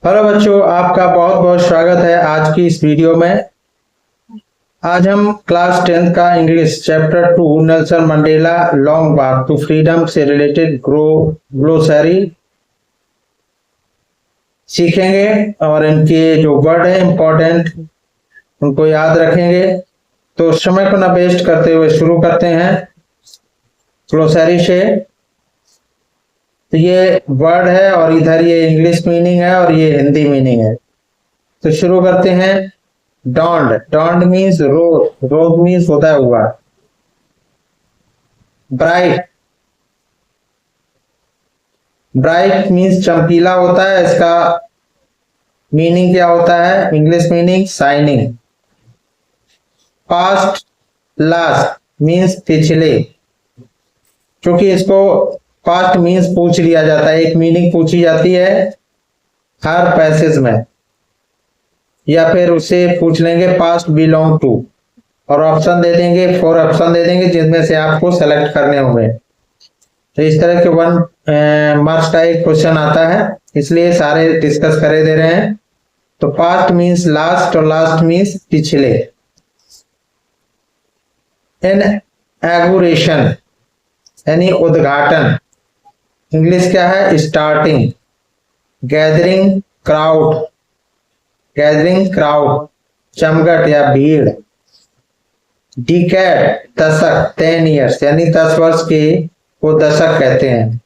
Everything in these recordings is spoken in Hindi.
हेलो बच्चों, आपका बहुत बहुत स्वागत है आज की इस वीडियो में। आज हम क्लास 10th का English chapter 2 Nelson Mandela Long Walk to Freedom से रिलेटेड ग्लोसरी सीखेंगे और इनके जो वर्ड है इम्पोर्टेंट उनको याद रखेंगे। तो समय को न वेस्ट करते हुए शुरू करते हैं ग्लोसरी से। तो ये वर्ड है और इधर ये इंग्लिश मीनिंग है और ये हिंदी मीनिंग है। तो शुरू करते हैं। डॉन्ड, डॉन्ड मीन्स रोज, रोज मीन्स होता है हुआ। ब्राइट, ब्राइट मीन्स चमकीला होता है। इसका मीनिंग क्या होता है? English meaning shining. Past, last means पिछले, क्योंकि इसको पास्ट मीन्स पूछ लिया जाता है, एक मीनिंग पूछी जाती है हर पैसेज में, या फिर उसे पूछ लेंगे पास्ट बिलोंग टू और ऑप्शन दे देंगे, 4 ऑप्शन दे देंगे जिनमें से आपको सेलेक्ट करने होंगे। तो इस तरह के 1 मार्क्स का एक क्वेश्चन आता है, इसलिए सारे डिस्कस करे दे रहे हैं। तो पास्ट मीन्स लास्ट और लास्ट मीन्स पिछले। इनॉग्रेशन यानी उद्घाटन, इंग्लिश क्या है? Starting. Gathering crowd, gathering crowd जमघट या भीड़। डिकेड दशक, 10 ईयर्स यानी 10 वर्ष के वो दशक कहते हैं।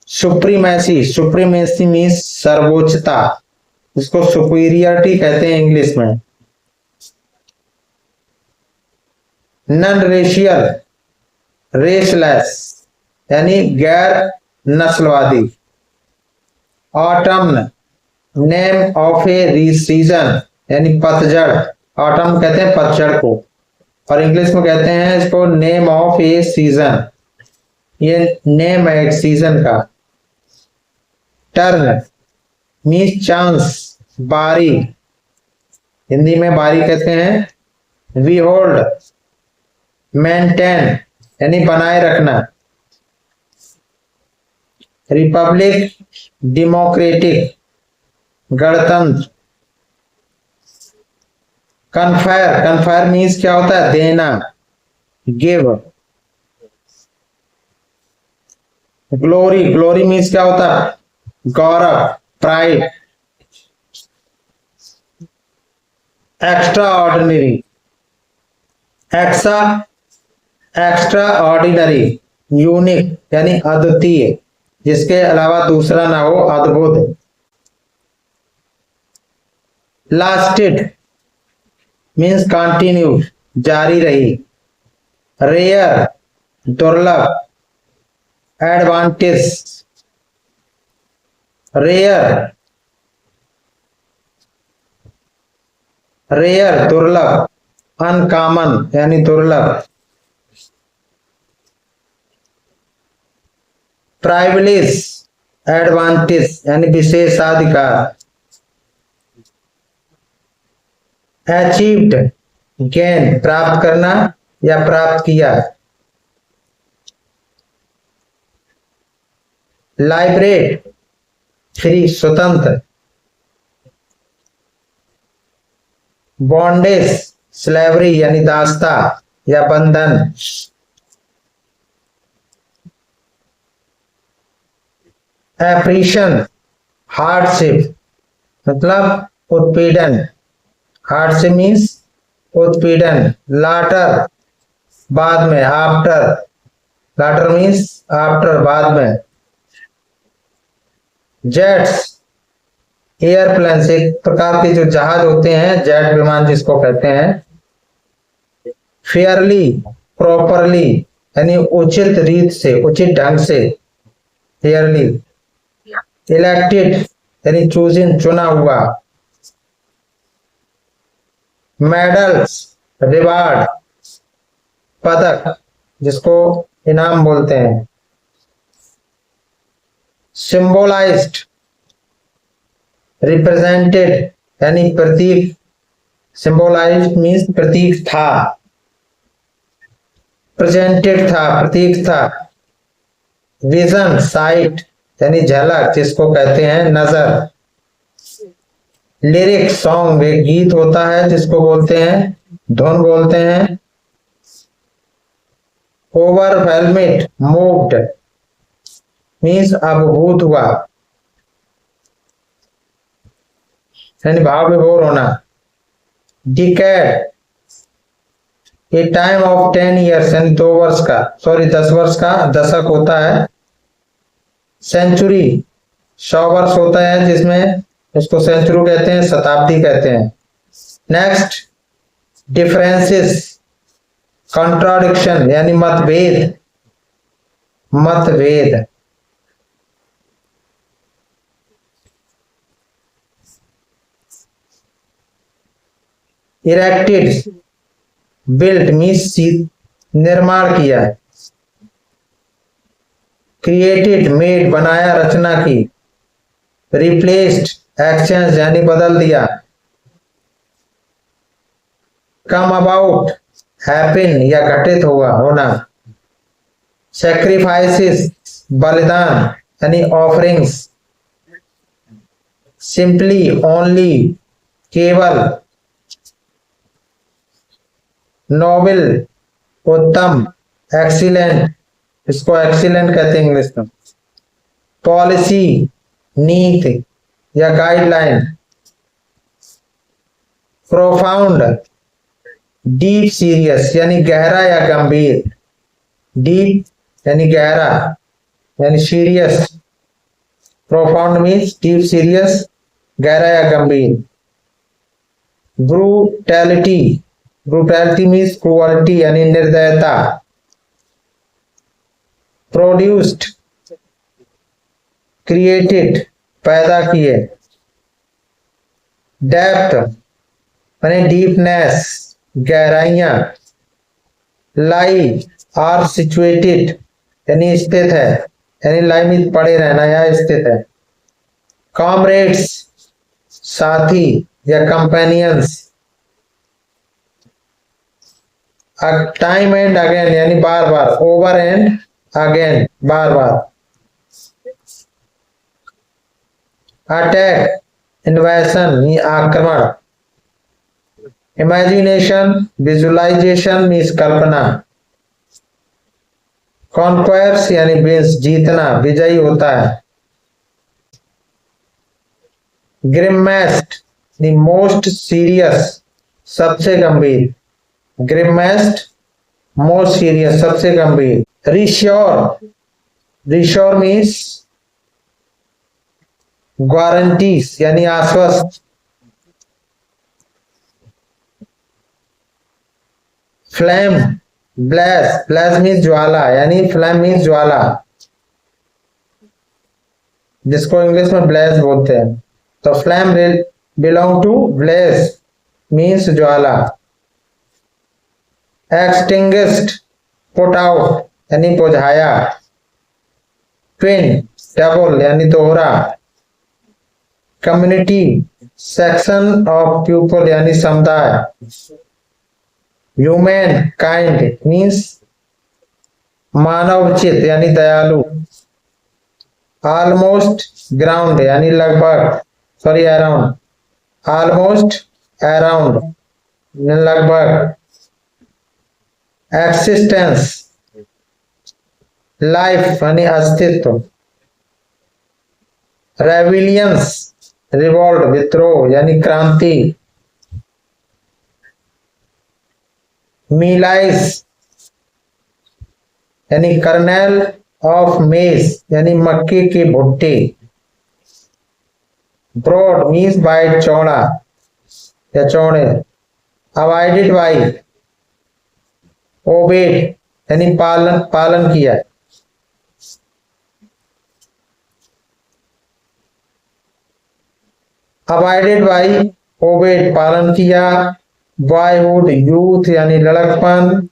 सुप्रीमेसी, सुप्रीमेसी मीन्स सर्वोच्चता, इसको सुपीरियरिटी कहते हैं इंग्लिश में। नॉन रेशियल, रेसलेस यानी गैर नस्लवादी। ऑटम्न, नेम ऑफ ए सीजन यानी पतझड़, ऑटम कहते हैं पतझड़ को, और इंग्लिश में कहते हैं इसको नेम ऑफ ए सीजन, ये नेम है एक सीजन का। टर्न मीन्स चांस, बारी, हिंदी में बारी कहते हैं। वी होल्ड, मेंटेन यानी बनाए रखना। रिपब्लिक, डेमोक्रेटिक, गणतंत्र। कन्फायर, कन्फायर मीन्स क्या होता है? देना, गिव। ग्लोरी, ग्लोरी मीन्स क्या होता है? गौरव, pride. Extraordinary, extraordinary unique यानी अद्वितीय, जिसके अलावा दूसरा ना हो, अद्भुत। लास्टेड मीन्स कंटिन्यूड, जारी रही। रेयर, दुर्लभ। एडवांटेज, रेयर, रेयर दुर्लभ। अनकॉमन यानी दुर्लभ। प्राइविलेज, एडवांटेज यानी विशेषाधिकार। अचीव्ड, गेन प्राप्त करना या प्राप्त किया। लाइबरेट, फ्री स्वतंत्र। बॉन्डेज, स्लेवरी यानी दासता या बंधन। एप्रीशन, हार्डशिप मतलब उत्पीड़न, हार्डशिप मीन्स उत्पीड़न। लाटर, बाद में, आफ्टर, लाटर मीन्स आफ्टर, बाद में। जेट्स, एयरप्लेन, एक प्रकार के जो जहाज होते हैं, जेट विमान जिसको कहते हैं। फेयरली, प्रॉपरली यानी उचित रीत से, उचित ढंग से, फेयरली। इलेक्टेड यानी चूजिंग, चुना हुआ। मेडल्स, रिवार्ड, पदक जिसको इनाम बोलते हैं। सिंबोलाइज्ड, रिप्रेजेंटेड यानी प्रतीक, सिंबोलाइज्ड मीन्स प्रतीक था, प्रेजेंटेड था, प्रतीक था। विजन, साइट यानी झलक, जिसको कहते हैं नजर। लिरिक सॉन्ग एक गीत होता है जिसको बोलते हैं धुन बोलते हैं। ओवरवेलमिड मूव्ड मीन्स अभिभूत हुआ, यानी भाव विभोर होना। Decade A time of 10 years यानी 2 वर्ष का, सॉरी 10 वर्ष का दशक होता है। सेंचुरी 100 वर्ष होता है, जिसमें उसको सेंचुरी कहते हैं, शताब्दी कहते हैं। नेक्स्ट डिफरेंसेस, कॉन्ट्राडिक्शन यानी मतभेद, मतभेद। इरेक्टेड बिल्ट मीन्स निर्माण किया। क्रिएटेड मेड बनाया, रचना की। रिप्लेस्ड एक्सचेंज यानी बदल दिया। कम अबाउट हैपन या घटित हुआ, होना। सैक्रिफाइसेस बलिदान यानी ऑफरिंग्स। सिंपली ओनली केवल। नोबल उत्तम, एक्सीलेंट, इसको एक्सीलेंट कहते हैं इंग्लिश में। पॉलिसी नीति या गाइडलाइन। प्रोफाउंड डीप सीरियस यानी गहरा या गंभीर। डीप यानी गहरा, यानी serious. Profound means deep serious, गहरा या गंभीर। ब्रूटैलिटी, ब्रूटैलिटी मीन्स क्रूअल्टी यानी निर्दयता। प्रोड्यूस्ड क्रिएटेड पैदा किए। डेप्थ यानी डीपनेस, गहराइयां। लाई आर सिचुएटेड यानी स्थित है, यानी लाई मीन्स पड़े रहना या स्थित है। कॉमरेड्स साथी या कंपेनियंस। टाइम एंड अगेन यानी बार बार। ओवर एंड अगेन बार बार। अटैक इन्वेशन आक्रमण। इमेजिनेशन विजुअलाइजेशन मीन्स कल्पना। कॉन्क्वेस्ट यानी विंस जीतना, विजयी होता है। ग्रिमेस्ट द मोस्ट सीरियस सबसे गंभीर। ग्रिमेस्ट मोस्ट सीरियस सबसे गंभीर। रिश्योर, रिश्योर मीन्स गारंटीज यानी आश्वस्त। फ्लेम ब्लेज, ब्लेज मीन्स ज्वाला, यानी फ्लेम मीन्स ज्वाला, जिसको इंग्लिश में ब्लेज बोलते हैं। तो flame belong to blaze means ज्वाला। एक्सटिंग्विश्ड पुट आउट यानी बुझाया। ट्विन डबल यानी दोहरा। कम्युनिटी सेक्शन ऑफ पीपल यानी समुदाय। ह्यूमन काइंड मीन्स मानवचित यानी दयालु। ऑलमोस्ट ग्राउंड यानी लगभग, सॉरी अराउंड। ऑलमोस्ट अराउंड लगभग। एक्सिस्टेंस लाइफ यानी अस्तित्व। रेविलियंस रिवोल्ट विद्रोह यानी क्रांति। मीलाइस यानी कर्नेल ऑफ मेज यानी मक्के के भुट्टे। ब्रॉड मीन्स वाइड चौड़ा या चौड़े। अवॉइडेड बाई ओबेड यानी पालन किया। अवॉइडेड बाई ओबेड पालन किया। बॉयहुड यूथ यानी लड़कपन।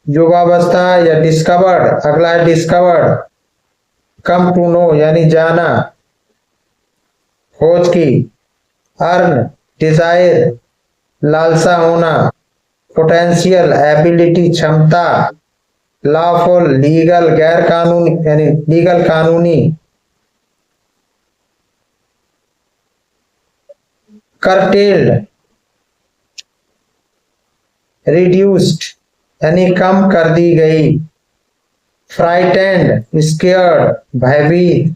युवावस्था या डिस्कवर्ड, अगला है डिस्कवर्ड। कम टू नो यानी जाना, खोज की। अर्न डिजायर लालसा होना। पोटेंशियल एबिलिटी क्षमता। लॉफुल लीगल, गैर कानूनी यानी लीगल कानूनी, करटेल्ड रिड्यूस्ड यानी कम कर दी गई, फ्राइटेंड स्केयर्ड भयभीत,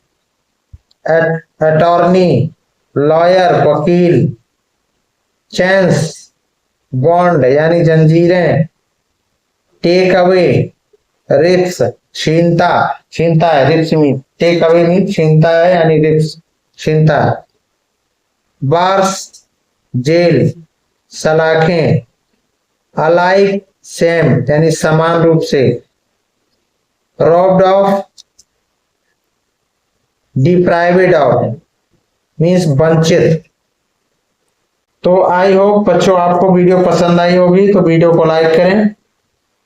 अटॉर्नी लॉयर वकील, चेंस बॉन्ड यानी जंजीरें, टेक अवे रिक्स छीनता, छीनता है रिक्स में, टेक अवे मीन छीनता है यानी रिक्स छीनता है, बार्स जेल सलाखें, अलाइक सेम यानी समान रूप से, रॉब्ड ऑफ डिप्राइवेड ऑफ मीन्स वंचित। तो आई होप बच्चों आपको वीडियो पसंद आई होगी, तो वीडियो को लाइक करें,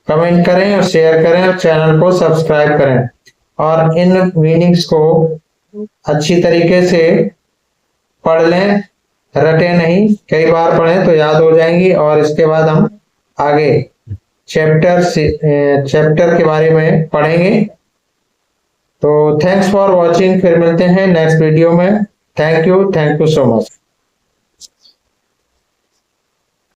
कमेंट करें और शेयर करें और चैनल को सब्सक्राइब करें और इन मीनिंग्स को अच्छी तरीके से पढ़ लें, रटे नहीं, कई बार पढ़ें तो याद हो जाएंगी और इसके बाद हम आगे चैप्टर के बारे में पढ़ेंगे। तो थैंक्स फॉर वॉचिंग, फिर मिलते हैं नेक्स्ट वीडियो में। Thank you so much.